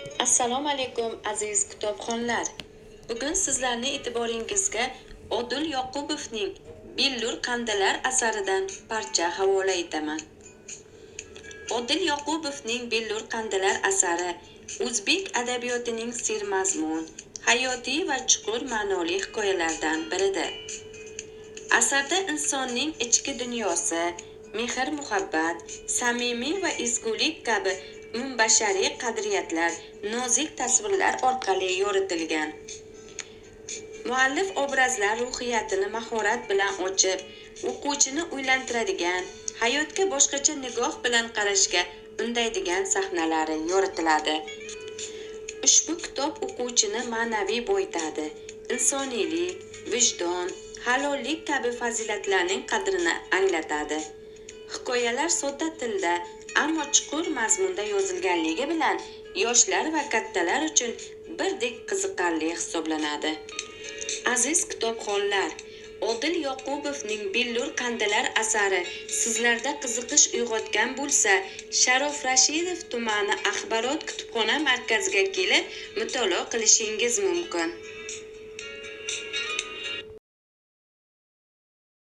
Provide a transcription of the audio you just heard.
Assalomu alaykum aziz kitobxonlar. Bugun sizlarni e'tiboringizga Odil Yoqubovning Billur Qandalar asaridan parcha havola etaman. Odil Yoqubovning Billur Qandalar asari o'zbek adabiyotining sermazmun, hayotiy va chuqur ma'noli hikoyalardan biridir. Asarda insonning ichki dunyosi, mehr-muhabbat, samimiy va ezgulik kabi umumbashariy qadriyatlar nozik tasvirlar orqali yoritilgan. Muallif obrazlar ruhiyatini mahorat bilan ochib, o'quvchini o'ylantiradigan, hayotga boshqacha nigoh bilan qarashga undaydigan sahnalari yoritiladi. Ushbu kitob o'quvchini ma'naviy boyitadi, insoniylik, vijdon, halollik kabi fazilatlarning qadrini anglatadi. Hikoyalar sodda tilda, ammo chuqur mazmunda yozilganligi bilan yoshlar va kattalar uchun birdek qiziqarli hisoblanadi. Aziz kitobxonlar, Odil Yoqubovning Billur Qandalar asari sizlarda qiziqish uyg'otgan bo'lsa, Sharof Rashidov tumani Axborot kutubxona markaziga kelib mutolaa qilishingiz mumkin.